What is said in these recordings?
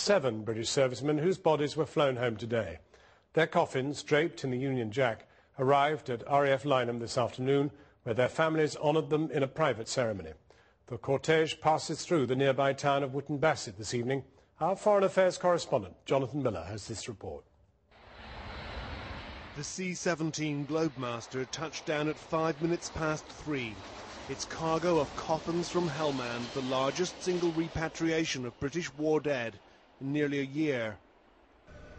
7 British servicemen whose bodies were flown home today. Their coffins, draped in the Union Jack, arrived at RAF Lynham this afternoon, where their families honoured them in a private ceremony. The cortege passes through the nearby town of Wooten, Basset this evening. Our Foreign Affairs correspondent, Jonathan Miller, has this report. The C-17 Globemaster touched down at 3:05. Its cargo of coffins from Helmand, the largest single repatriation of British war dead in nearly a year.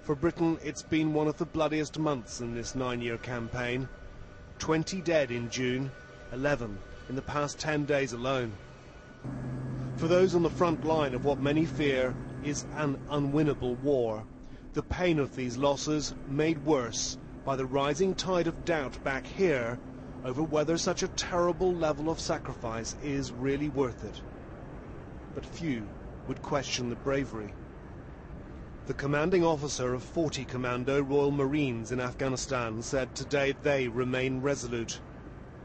For Britain, it's been one of the bloodiest months in this 9-year campaign. 20 dead in June, 11 in the past 10 days alone. For those on the front line of what many fear is an unwinnable war, the pain of these losses made worse by the rising tide of doubt back here over whether such a terrible level of sacrifice is really worth it. But few would question the bravery. The commanding officer of 40 Commando Royal Marines in Afghanistan said today they remain resolute.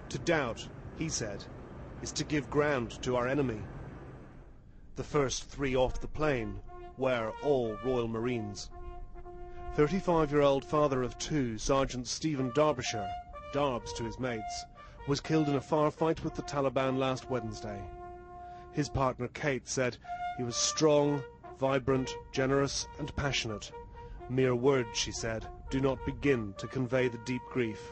To doubt, he said, is to give ground to our enemy. The first 3 off the plane were all Royal Marines. 35-year-old father of 2, Sergeant Stephen Derbyshire, Darbs to his mates, was killed in a firefight with the Taliban last Wednesday. His partner Kate said he was strong, vibrant, generous and passionate. Mere words, she said, do not begin to convey the deep grief.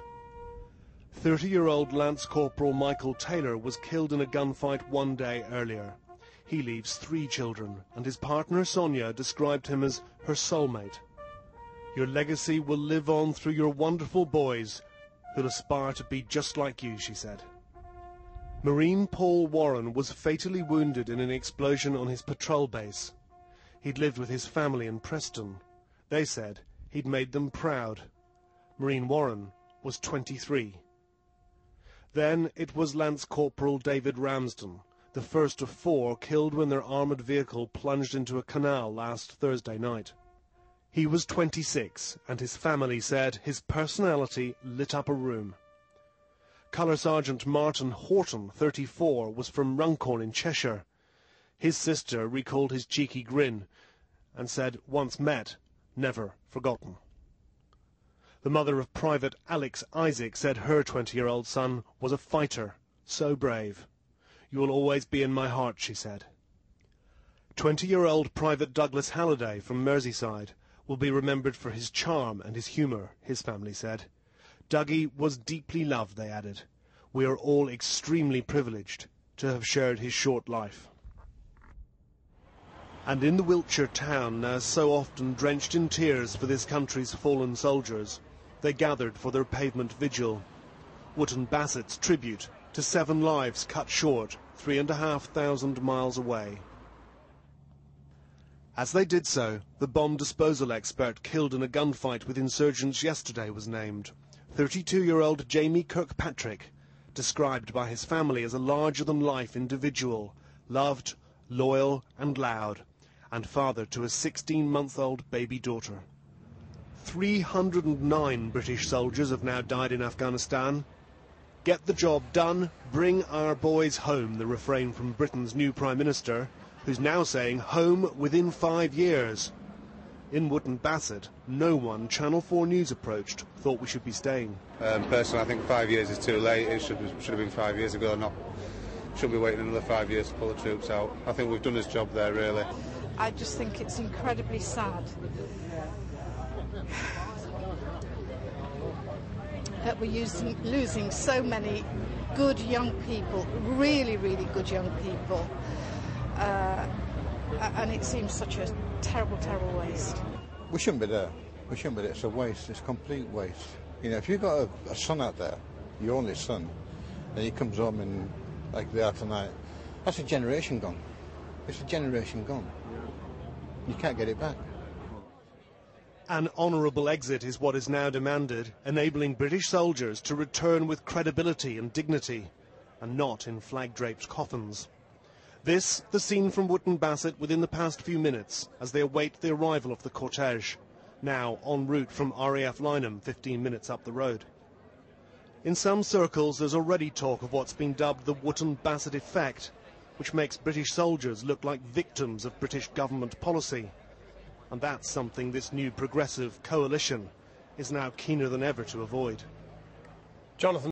30-year-old Lance Corporal Michael Taylor was killed in a gunfight 1 day earlier. He leaves 3 children, and his partner Sonia described him as her soulmate. Your legacy will live on through your wonderful boys, who'll aspire to be just like you, she said. Marine Paul Warren was fatally wounded in an explosion on his patrol base. He'd lived with his family in Preston. They said he'd made them proud. Marine Warren was 23. Then it was Lance Corporal David Ramsden, the first of 4 killed when their armoured vehicle plunged into a canal last Thursday night. He was 26, and his family said his personality lit up a room. Colour Sergeant Martin Horton, 34, was from Runcorn in Cheshire. His sister recalled his cheeky grin and said, once met, never forgotten. The mother of Private Alex Isaac said her 20-year-old son was a fighter, so brave. You will always be in my heart, she said. 20-year-old Private Douglas Halliday from Merseyside will be remembered for his charm and his humour, his family said. Dougie was deeply loved, they added. We are all extremely privileged to have shared his short life. And in the Wiltshire town, now so often drenched in tears for this country's fallen soldiers, they gathered for their pavement vigil. Wooten Bassett's tribute to 7 lives cut short 3,500 miles away. As they did so, the bomb disposal expert killed in a gunfight with insurgents yesterday was named. 32-year-old Jamie Kirkpatrick, described by his family as a larger-than-life individual, loved, loyal and loud, and father to a 16-month-old baby daughter. 309 British soldiers have now died in Afghanistan. Get the job done, bring our boys home, the refrain from Britain's new Prime Minister, who's now saying home within 5 years. In Wooten Basset, no one Channel 4 News approached thought we should be staying. Personally, I think 5 years is too late. It should have been 5 years ago, shouldn't be waiting another 5 years to pull the troops out. I think we've done his job there, really. I just think it's incredibly sad that we're losing so many good young people, really, really good young people. And it seems such a terrible, terrible waste. We shouldn't be there. We shouldn't be there. It's a waste. It's a complete waste. You know, if you've got a son out there, your only son, and he comes home and like they are tonight, that's a generation gone. It's a generation gone. You can't get it back. An honourable exit is what is now demanded, enabling British soldiers to return with credibility and dignity, and not in flag-draped coffins. This, the scene from Wooten Basset within the past few minutes, as they await the arrival of the cortege, now en route from RAF Lynham, 15 minutes up the road. In some circles, there's already talk of what's been dubbed the Wooten Basset effect, which makes British soldiers look like victims of British government policy. And that's something this new progressive coalition is now keener than ever to avoid. Jonathan